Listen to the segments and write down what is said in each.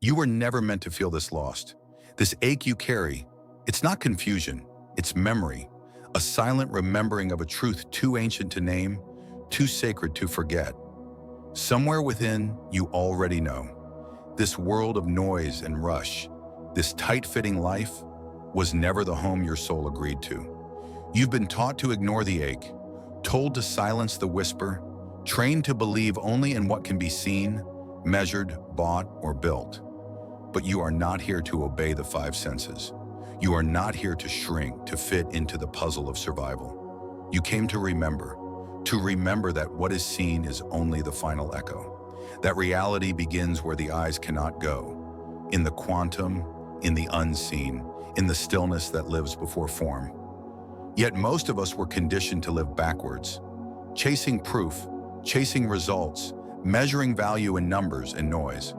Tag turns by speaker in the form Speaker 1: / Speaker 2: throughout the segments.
Speaker 1: You were never meant to feel this lost. This ache you carry, it's not confusion, it's memory, a silent remembering of a truth too ancient to name, too sacred to forget. Somewhere within, you already know. This world of noise and rush, this tight-fitting life, was never the home your soul agreed to. You've been taught to ignore the ache, told to silence the whisper, trained to believe only in what can be seen, measured, bought, or built. But you are not here to obey the five senses. You are not here to shrink, to fit into the puzzle of survival. You came to remember that what is seen is only the final echo, that reality begins where the eyes cannot go, in the quantum, in the unseen, in the stillness that lives before form. Yet most of us were conditioned to live backwards, chasing proof, chasing results, measuring value in numbers and noise.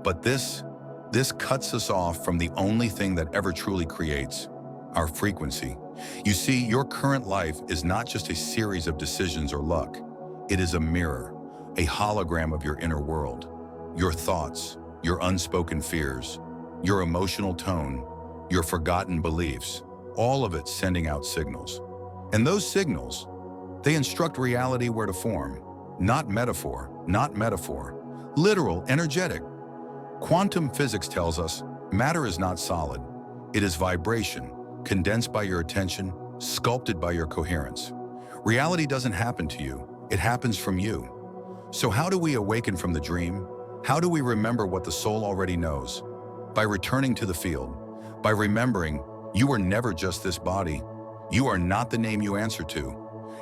Speaker 1: But this cuts us off from the only thing that ever truly creates, our frequency. You see, your current life is not just a series of decisions or luck. It is a mirror, a hologram of your inner world, your thoughts, your unspoken fears, your emotional tone, your forgotten beliefs, all of it sending out signals. And those signals, they instruct reality where to form, not metaphor, literal, energetic. Quantum physics tells us matter is not solid. It is vibration, condensed by your attention, sculpted by your coherence. Reality doesn't happen to you, it happens from you. So how do we awaken from the dream? How do we remember what the soul already knows? By returning to the field, by remembering you are never just this body. You are not the name you answer to.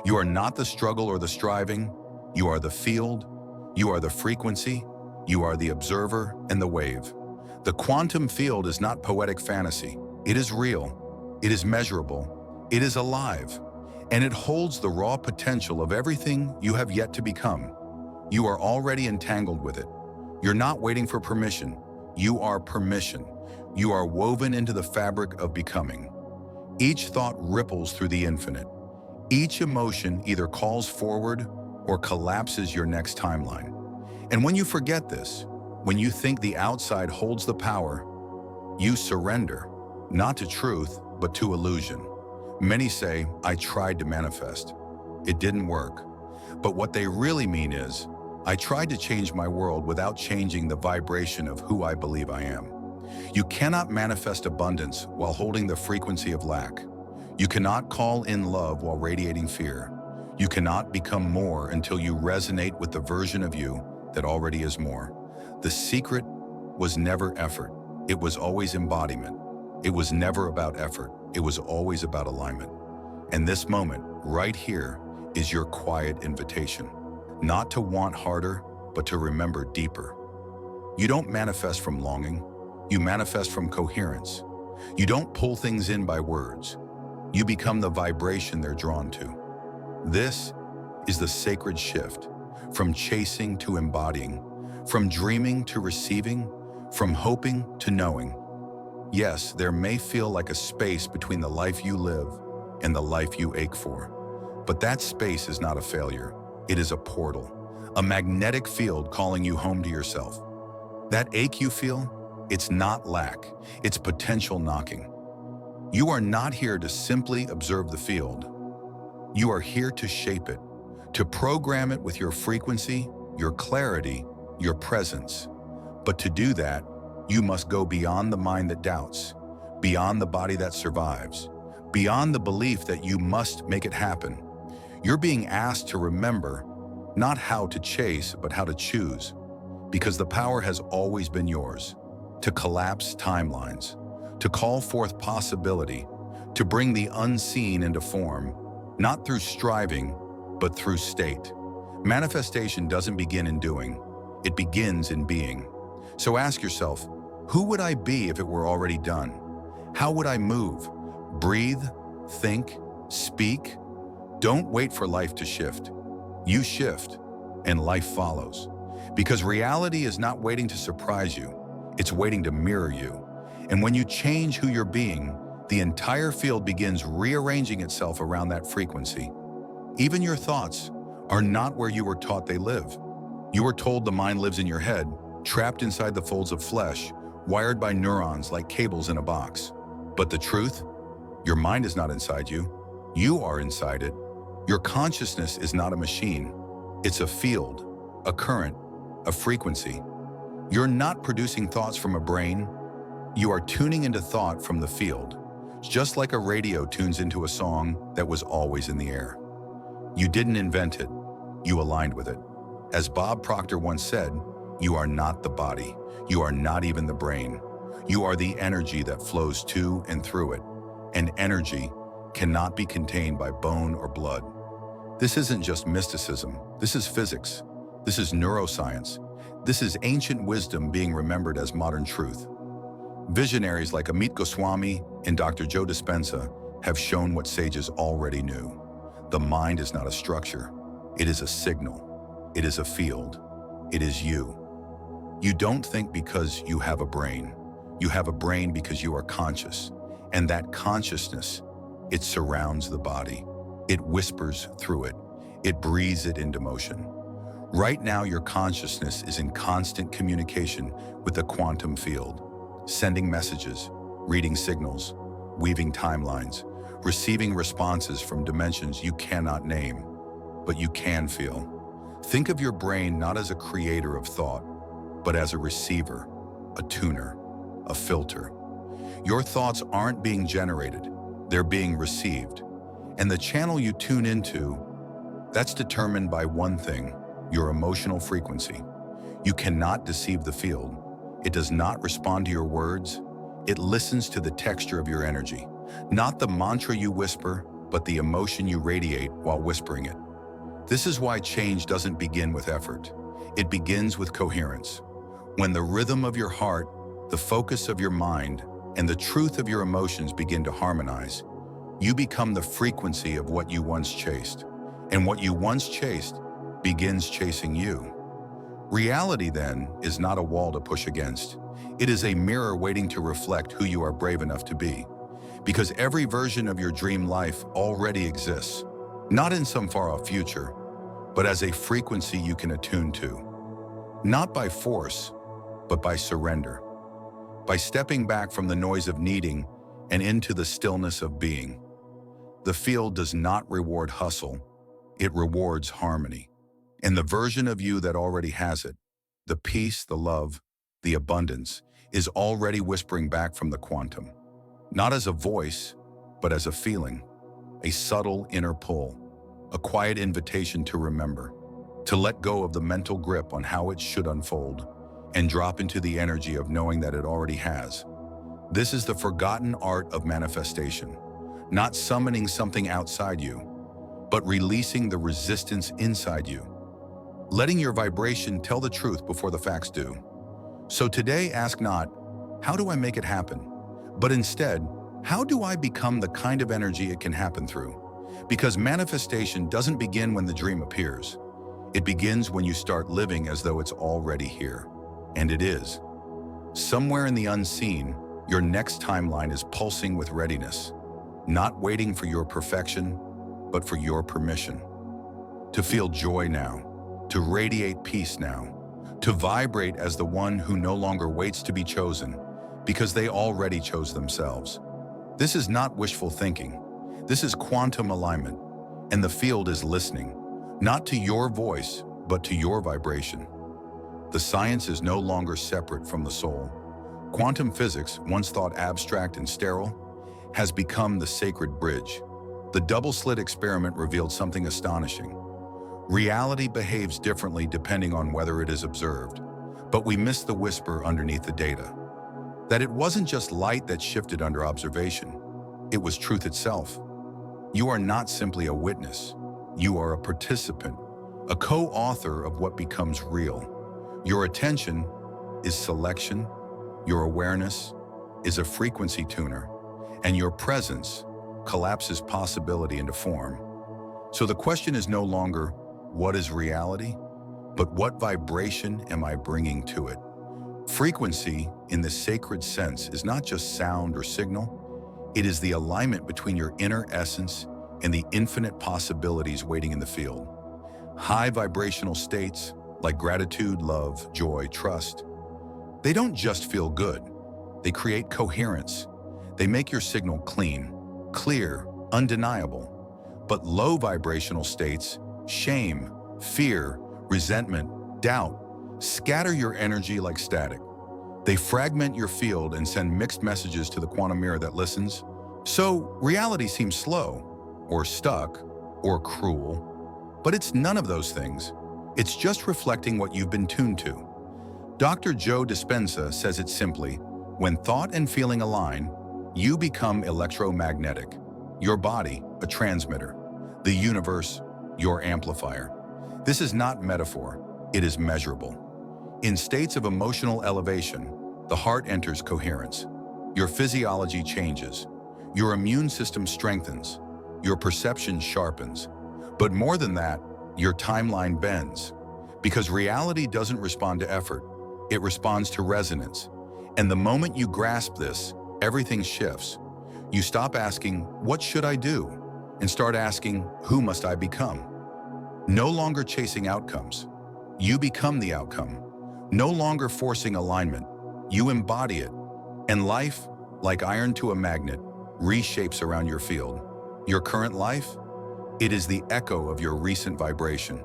Speaker 1: You are not the struggle or the striving. You are the field. You are the frequency. You are the observer and the wave. The quantum field is not poetic fantasy. It is real. It is measurable. It is alive. And it holds the raw potential of everything you have yet to become. You are already entangled with it. You're not waiting for permission. You are permission. You are woven into the fabric of becoming. Each thought ripples through the infinite. Each emotion either calls forward or collapses your next timeline. And when you forget this, when you think the outside holds the power, you surrender, not to truth, but to illusion. Many say, I tried to manifest. It didn't work. But what they really mean is, I tried to change my world without changing the vibration of who I believe I am. You cannot manifest abundance while holding the frequency of lack. You cannot call in love while radiating fear. You cannot become more until you resonate with the version of you that already is more. The secret was never effort. It was always embodiment. It was never about effort. It was always about alignment. And this moment, right here, is your quiet invitation. Not to want harder, but to remember deeper. You don't manifest from longing. You manifest from coherence. You don't pull things in by words. You become the vibration they're drawn to. This is the sacred shift, from chasing to embodying, from dreaming to receiving, from hoping to knowing. Yes, there may feel like a space between the life you live and the life you ache for. But that space is not a failure. It is a portal, a magnetic field calling you home to yourself. That ache you feel, it's not lack, it's potential knocking. You are not here to simply observe the field. You are here to shape it, to program it with your frequency, your clarity, your presence. But to do that, you must go beyond the mind that doubts, beyond the body that survives, beyond the belief that you must make it happen. You're being asked to remember not how to chase, but how to choose, because the power has always been yours. To collapse timelines, to call forth possibility, to bring the unseen into form, not through striving, but through state. Manifestation doesn't begin in doing, it begins in being. So ask yourself, who would I be if it were already done? How would I move, breathe, think, speak? Don't wait for life to shift. You shift, and life follows. Because reality is not waiting to surprise you. It's waiting to mirror you. And when you change who you're being, the entire field begins rearranging itself around that frequency. Even your thoughts are not where you were taught they live. You were told the mind lives in your head, trapped inside the folds of flesh, wired by neurons like cables in a box. But the truth? Your mind is not inside you. You are inside it. Your consciousness is not a machine. It's a field, a current, a frequency. You're not producing thoughts from a brain. You are tuning into thought from the field, just like a radio tunes into a song that was always in the air. You didn't invent it. You aligned with it. As Bob Proctor once said, you are not the body. You are not even the brain. You are the energy that flows to and through it. And energy cannot be contained by bone or blood. This isn't just mysticism. This is physics. This is neuroscience. This is ancient wisdom being remembered as modern truth. Visionaries like Amit Goswami and Dr. Joe Dispenza have shown what sages already knew. The mind is not a structure. It is a signal. It is a field. It is you. You don't think because you have a brain. You have a brain because you are conscious. And that consciousness, it surrounds the body. It whispers through it. It breathes it into motion. Right now, your consciousness is in constant communication with the quantum field, sending messages, reading signals, weaving timelines, receiving responses from dimensions you cannot name, but you can feel. Think of your brain not as a creator of thought, but as a receiver, a tuner, a filter. Your thoughts aren't being generated, they're being received. And the channel you tune into, that's determined by one thing, your emotional frequency. You cannot deceive the field. It does not respond to your words. It listens to the texture of your energy. Not the mantra you whisper, but the emotion you radiate while whispering it. This is why change doesn't begin with effort. It begins with coherence. When the rhythm of your heart, the focus of your mind, and the truth of your emotions begin to harmonize, you become the frequency of what you once chased. And what you once chased begins chasing you. Reality, then, is not a wall to push against. It is a mirror waiting to reflect who you are brave enough to be. Because every version of your dream life already exists, not in some far-off future, but as a frequency you can attune to. Not by force, but by surrender. By stepping back from the noise of needing and into the stillness of being. The field does not reward hustle, it rewards harmony. And the version of you that already has it, the peace, the love, the abundance, is already whispering back from the quantum. Not as a voice, but as a feeling, a subtle inner pull, a quiet invitation to remember, to let go of the mental grip on how it should unfold, and drop into the energy of knowing that it already has. This is the forgotten art of manifestation, not summoning something outside you, but releasing the resistance inside you. Letting your vibration tell the truth before the facts do. So today, ask not, how do I make it happen? But instead, how do I become the kind of energy it can happen through? Because manifestation doesn't begin when the dream appears. It begins when you start living as though it's already here. And it is. Somewhere in the unseen, your next timeline is pulsing with readiness, not waiting for your perfection, but for your permission. To feel joy now. To radiate peace now, to vibrate as the one who no longer waits to be chosen, because they already chose themselves. This is not wishful thinking. This is quantum alignment, and the field is listening, not to your voice, but to your vibration. The science is no longer separate from the soul. Quantum physics, once thought abstract and sterile, has become the sacred bridge. The double-slit experiment revealed something astonishing. Reality behaves differently depending on whether it is observed, but we miss the whisper underneath the data. That it wasn't just light that shifted under observation, it was truth itself. You are not simply a witness, you are a participant, a co-author of what becomes real. Your attention is selection, your awareness is a frequency tuner, and your presence collapses possibility into form. So the question is no longer, what is reality? But what vibration am I bringing to it? Frequency, in the sacred sense, is not just sound or signal. It is the alignment between your inner essence and the infinite possibilities waiting in the field. High vibrational states, like gratitude, love, joy, trust, they don't just feel good. They create coherence. They make your signal clean, clear, undeniable. But low vibrational states, shame, fear, resentment, doubt, scatter your energy like static. They fragment your field and send mixed messages to the quantum mirror that listens. So reality seems slow, or stuck, or cruel. But it's none of those things. It's just reflecting what you've been tuned to. Dr. Joe Dispenza says it simply: when thought and feeling align, you become electromagnetic. Your body, a transmitter. The universe, your amplifier. This is not metaphor, it is measurable. In states of emotional elevation, the heart enters coherence. Your physiology changes. Your immune system strengthens. Your perception sharpens. But more than that, your timeline bends. Because reality doesn't respond to effort, it responds to resonance. And the moment you grasp this, everything shifts. You stop asking, "What should I do?" and start asking, "Who must I become?" No longer chasing outcomes. You become the outcome. No longer forcing alignment. You embody it. And life, like iron to a magnet, reshapes around your field. Your current life? It is the echo of your recent vibration.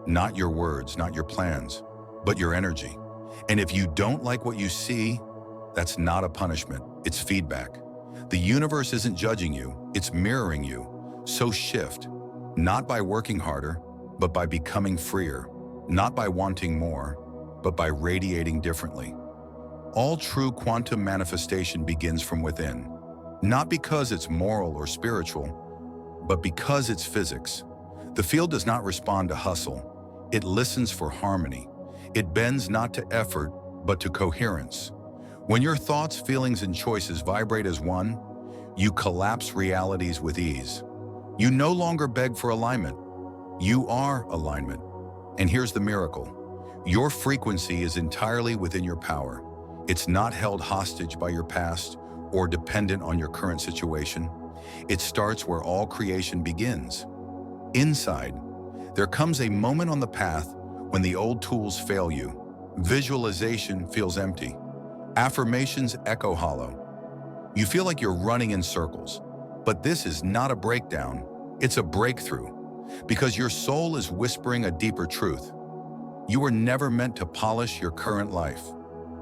Speaker 1: Not your words, not your plans, but your energy. And if you don't like what you see, that's not a punishment, it's feedback. The universe isn't judging you, it's mirroring you. So shift, not by working harder, but by becoming freer. Not by wanting more, but by radiating differently. All true quantum manifestation begins from within. Not because it's moral or spiritual, but because it's physics. The field does not respond to hustle. It listens for harmony. It bends not to effort, but to coherence. When your thoughts, feelings, and choices vibrate as one, you collapse realities with ease. You no longer beg for alignment. You are alignment. And here's the miracle. Your frequency is entirely within your power. It's not held hostage by your past or dependent on your current situation. It starts where all creation begins. Inside, there comes a moment on the path when the old tools fail you. Visualization feels empty. Affirmations echo hollow. You feel like you're running in circles. But this is not a breakdown, it's a breakthrough. Because your soul is whispering a deeper truth. You were never meant to polish your current life.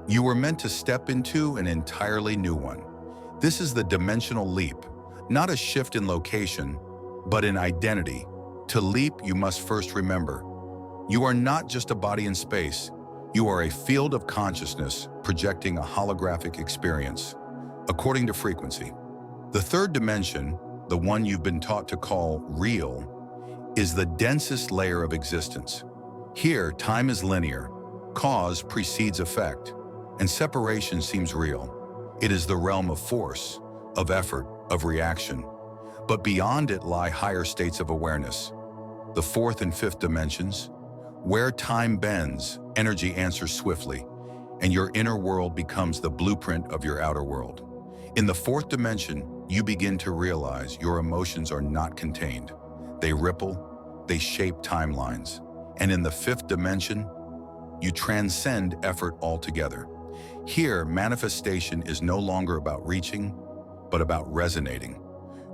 Speaker 1: You were meant to step into an entirely new one. This is the dimensional leap, not a shift in location, but in identity. To leap, you must first remember, you are not just a body in space. You are a field of consciousness projecting a holographic experience, according to frequency. The third dimension, the one you've been taught to call real, is the densest layer of existence. Here, time is linear, cause precedes effect, and separation seems real. It is the realm of force, of effort, of reaction. But beyond it lie higher states of awareness. The fourth and fifth dimensions, where time bends, energy answers swiftly, and your inner world becomes the blueprint of your outer world. In the fourth dimension, you begin to realize your emotions are not contained. They ripple, they shape timelines. And in the fifth dimension, you transcend effort altogether. Here, manifestation is no longer about reaching, but about resonating.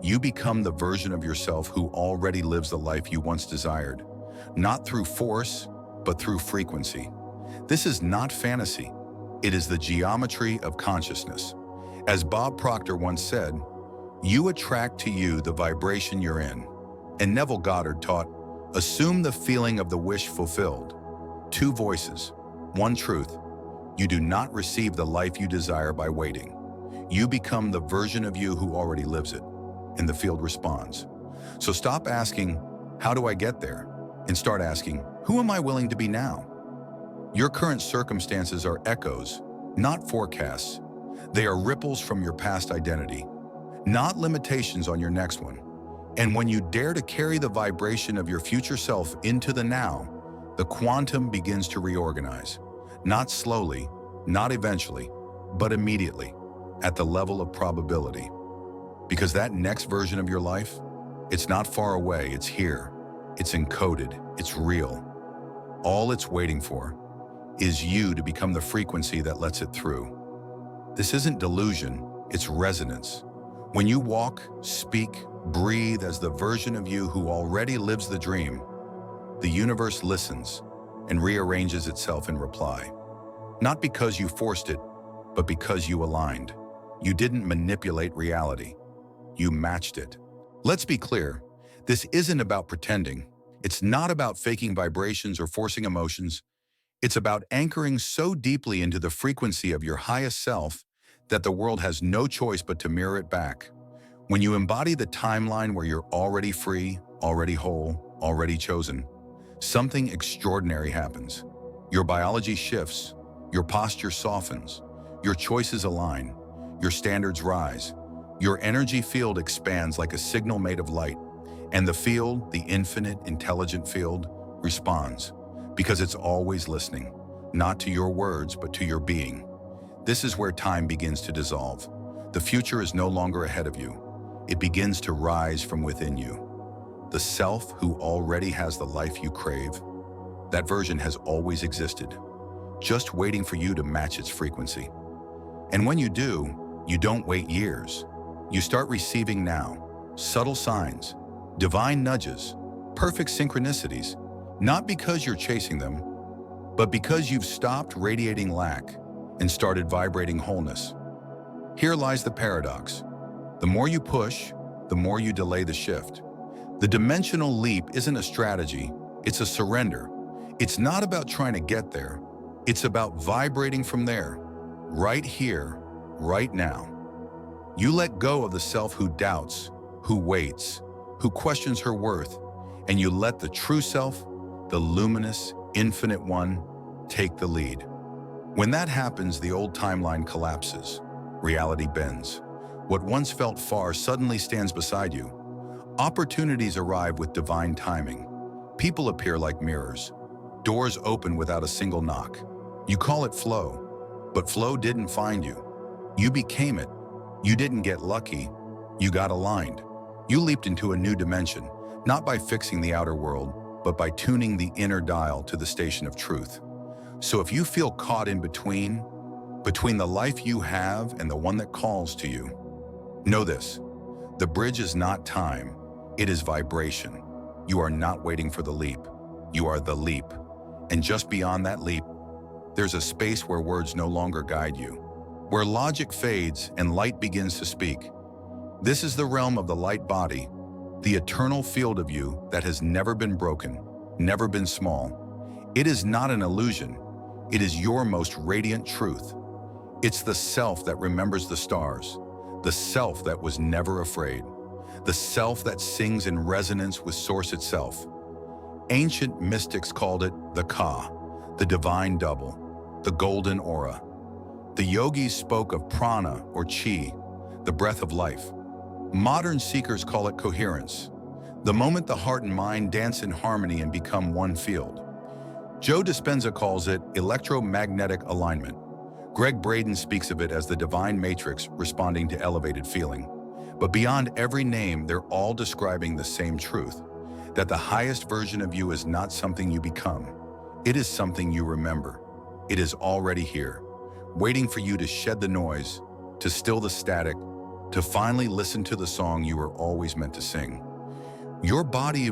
Speaker 1: You become the version of yourself who already lives the life you once desired, not through force, but through frequency. This is not fantasy. It is the geometry of consciousness. As Bob Proctor once said, you attract to you the vibration you're in. And Neville Goddard taught, assume the feeling of the wish fulfilled. Two voices, one truth. You do not receive the life you desire by waiting. You become the version of you who already lives it, and the field responds. So stop asking, how do I get there? And start asking, who am I willing to be now? Your current circumstances are echoes, not forecasts. They are ripples from your past identity, not limitations on your next one. And when you dare to carry the vibration of your future self into the now, the quantum begins to reorganize. Not slowly, not eventually, but immediately, at the level of probability. Because that next version of your life, it's not far away, it's here. It's encoded, it's real. All it's waiting for is you to become the frequency that lets it through. This isn't delusion, it's resonance. When you walk, speak, breathe as the version of you who already lives the dream, the universe listens and rearranges itself in reply. Not because you forced it, but because you aligned. You didn't manipulate reality. You matched it. Let's be clear, this isn't about pretending. It's not about faking vibrations or forcing emotions. It's about anchoring so deeply into the frequency of your highest self that the world has no choice but to mirror it back. When you embody the timeline where you're already free, already whole, already chosen, something extraordinary happens. Your biology shifts, your posture softens, your choices align, your standards rise, your energy field expands like a signal made of light, and the field, the infinite, intelligent field, responds, because it's always listening, not to your words, but to your being. This is where time begins to dissolve. The future is no longer ahead of you. It begins to rise from within you. The self who already has the life you crave, that version has always existed, just waiting for you to match its frequency. And when you do, you don't wait years. You start receiving now, subtle signs, divine nudges, perfect synchronicities, not because you're chasing them, but because you've stopped radiating lack and started vibrating wholeness. Here lies the paradox. The more you push, the more you delay the shift. The dimensional leap isn't a strategy, it's a surrender. It's not about trying to get there, it's about vibrating from there, right here, right now. You let go of the self who doubts, who waits, who questions her worth, and you let the true self, the luminous, infinite one, take the lead. When that happens, the old timeline collapses. Reality bends. What once felt far suddenly stands beside you. Opportunities arrive with divine timing. People appear like mirrors. Doors open without a single knock. You call it flow, but flow didn't find you. You became it. You didn't get lucky. You got aligned. You leaped into a new dimension, not by fixing the outer world, but by tuning the inner dial to the station of truth. So if you feel caught in between the life you have and the one that calls to you, know this: the bridge is not time, it is vibration. You are not waiting for the leap, you are the leap. And just beyond that leap, there's a space where words no longer guide you, where logic fades and light begins to speak. This is the realm of the light body, the eternal field of you that has never been broken, never been small. It is not an illusion, it is your most radiant truth. It's the self that remembers the stars, the self that was never afraid, the self that sings in resonance with Source itself. Ancient mystics called it the Ka, the divine double, the golden aura. The yogis spoke of prana or chi, the breath of life. Modern seekers call it coherence, the moment the heart and mind dance in harmony and become one field. Joe Dispenza calls it electromagnetic alignment. Greg Braden speaks of it as the divine matrix responding to elevated feeling. But beyond every name, they're all describing the same truth, that the highest version of you is not something you become. It is something you remember. It is already here, waiting for you to shed the noise, to still the static, to finally listen to the song you were always meant to sing. Your body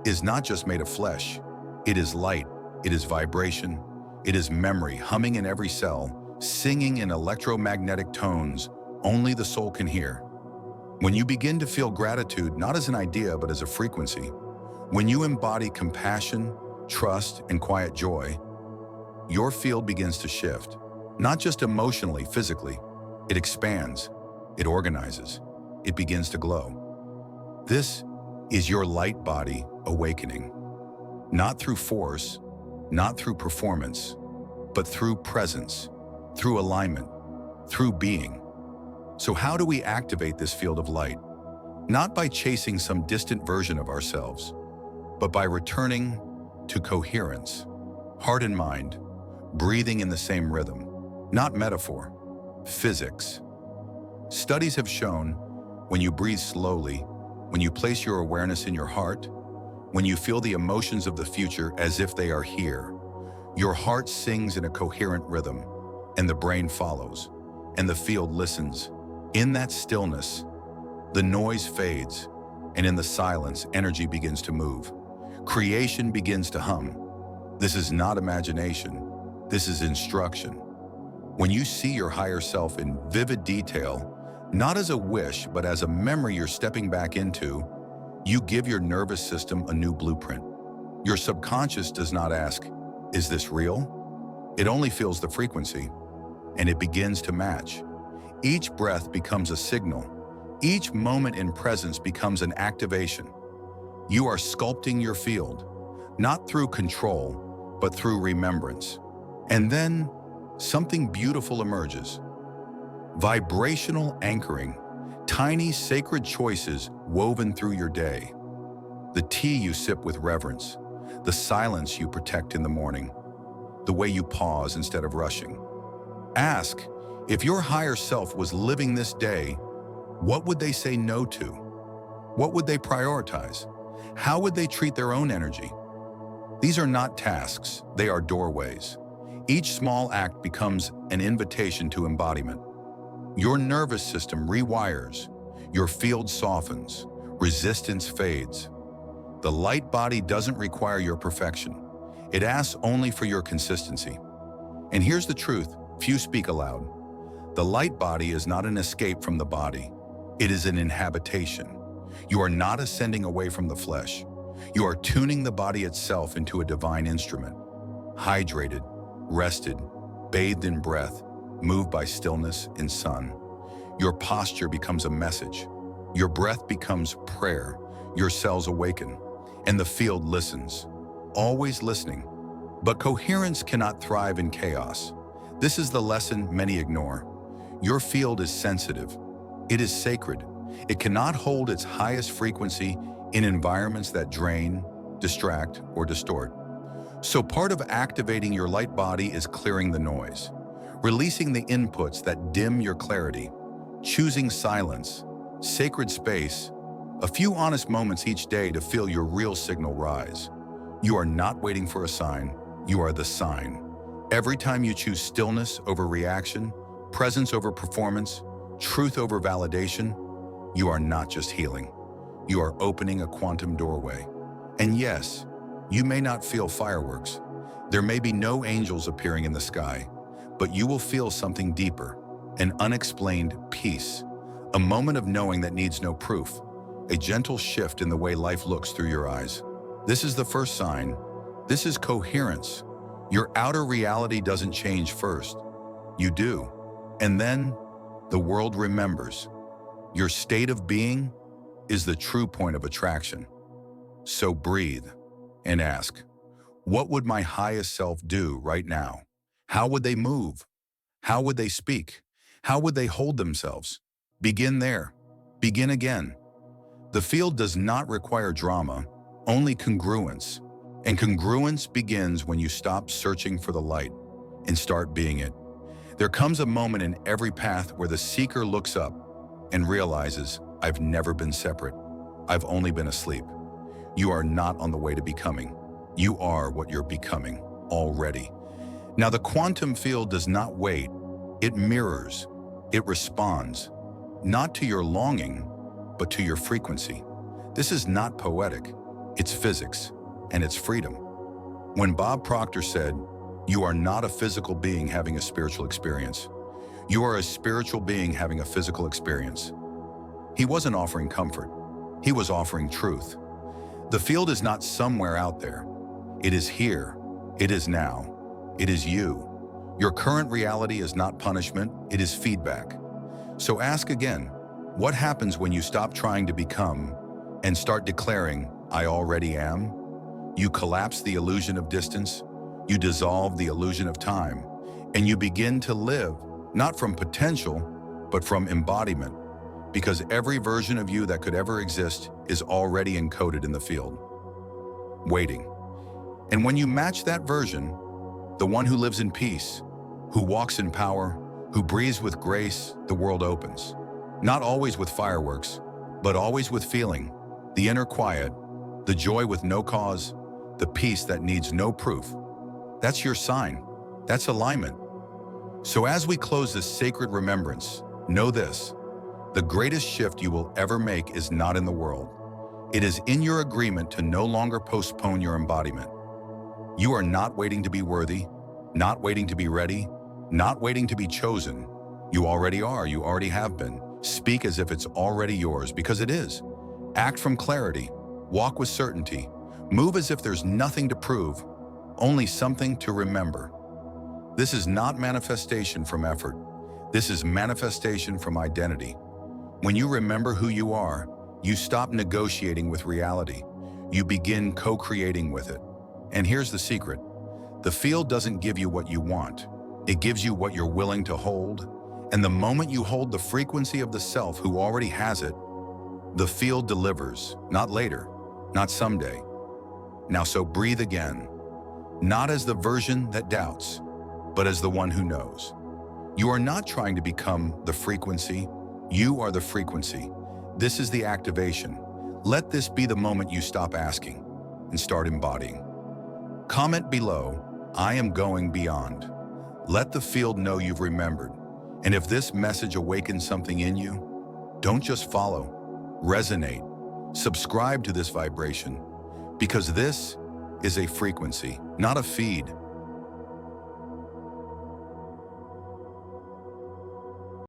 Speaker 1: is not just made of flesh. It is light, it is vibration, it is memory humming in every cell, singing in electromagnetic tones only the soul can hear. When you begin to feel gratitude, not as an idea, but as a frequency, when you embody compassion, trust, and quiet joy, your field begins to shift, not just emotionally, physically. It expands, it organizes, it begins to glow. This is your light body awakening, not through force, not through performance, but through presence, through alignment, through being. So how do we activate this field of light? Not by chasing some distant version of ourselves, but by returning to coherence, heart and mind, breathing in the same rhythm, not metaphor, physics. Studies have shown when you breathe slowly, when you place your awareness in your heart, when you feel the emotions of the future as if they are here, your heart sings in a coherent rhythm, and the brain follows. and the field listens. In that stillness, the noise fades, and in the silence, energy begins to move. Creation begins to hum. This is not imagination. This is instruction. When you see your higher self in vivid detail, not as a wish, but as a memory you're stepping back into, you give your nervous system a new blueprint. Your subconscious does not ask, "Is this real?" It only feels the frequency, and it begins to match. Each breath becomes a signal. Each moment in presence becomes an activation. You are sculpting your field, not through control, but through remembrance. And then something beautiful emerges. Vibrational anchoring, tiny sacred choices woven through your day. The tea you sip with reverence, the silence you protect in the morning, the way you pause instead of rushing. Ask, if your higher self was living this day, what would they say no to? What would they prioritize? How would they treat their own energy? These are not tasks, they are doorways. Each small act becomes an invitation to embodiment. Your nervous system rewires, your field softens, resistance fades. The light body doesn't require your perfection. It asks only for your consistency. And here's the truth, few speak aloud. The light body is not an escape from the body. It is an inhabitation. You are not ascending away from the flesh. You are tuning the body itself into a divine instrument. Hydrated, rested, bathed in breath, moved by stillness in sun. Your posture becomes a message. Your breath becomes prayer. Your cells awaken, and the field listens, always listening. But coherence cannot thrive in chaos. This is the lesson many ignore. Your field is sensitive. It is sacred. It cannot hold its highest frequency in environments that drain, distract, or distort. So part of activating your light body is clearing the noise, releasing the inputs that dim your clarity, choosing silence, sacred space, a few honest moments each day to feel your real signal rise. You are not waiting for a sign, you are the sign. Every time you choose stillness over reaction, presence over performance, truth over validation, you are not just healing. You are opening a quantum doorway. And yes, you may not feel fireworks. There may be no angels appearing in the sky, but you will feel something deeper, an unexplained peace, a moment of knowing that needs no proof, a gentle shift in the way life looks through your eyes. This is the first sign. This is coherence. Your outer reality doesn't change first. You do. And then the world remembers. Your state of being is the true point of attraction. So breathe and ask, what would my highest self do right now? How would they move? How would they speak? How would they hold themselves? Begin there. Begin again. The field does not require drama, only congruence. And congruence begins when you stop searching for the light and start being it. There comes a moment in every path where the seeker looks up and realizes, I've never been separate. I've only been asleep. You are not on the way to becoming. You are what you're becoming already. Now, the quantum field does not wait. It mirrors. It responds, not to your longing, but to your frequency. This is not poetic. It's physics, and it's freedom. When Bob Proctor said, you are not a physical being having a spiritual experience. You are a spiritual being having a physical experience. He wasn't offering comfort. He was offering truth. The field is not somewhere out there. It is here. It is now. It is you. Your current reality is not punishment. It is feedback. So ask again, what happens when you stop trying to become and start declaring, I already am? You collapse the illusion of distance. You dissolve the illusion of time, and you begin to live, not from potential, but from embodiment, because every version of you that could ever exist is already encoded in the field, waiting. And when you match that version, the one who lives in peace, who walks in power, who breathes with grace, the world opens. Not always with fireworks, but always with feeling, the inner quiet, the joy with no cause, the peace that needs no proof. That's your sign. That's alignment. So as we close this sacred remembrance, know this: the greatest shift you will ever make is not in the world. It is in your agreement to no longer postpone your embodiment. You are not waiting to be worthy, not waiting to be ready, not waiting to be chosen. You already are, you already have been. Speak as if it's already yours, because it is. Act from clarity, walk with certainty, move as if there's nothing to prove, only something to remember. This is not manifestation from effort. This is manifestation from identity. When you remember who you are, you stop negotiating with reality. You begin co-creating with it. And here's the secret: the field doesn't give you what you want. It gives you what you're willing to hold. And the moment you hold the frequency of the self who already has it, the field delivers, not later, not someday. Now, so breathe again, not as the version that doubts, but as the one who knows. You are not trying to become the frequency. You are the frequency. This is the activation. Let this be the moment you stop asking and start embodying. Comment below, "I am going beyond." Let the field know you've remembered. And if this message awakens something in you, don't just follow, resonate. Subscribe to this vibration, because this is a frequency, not a feed.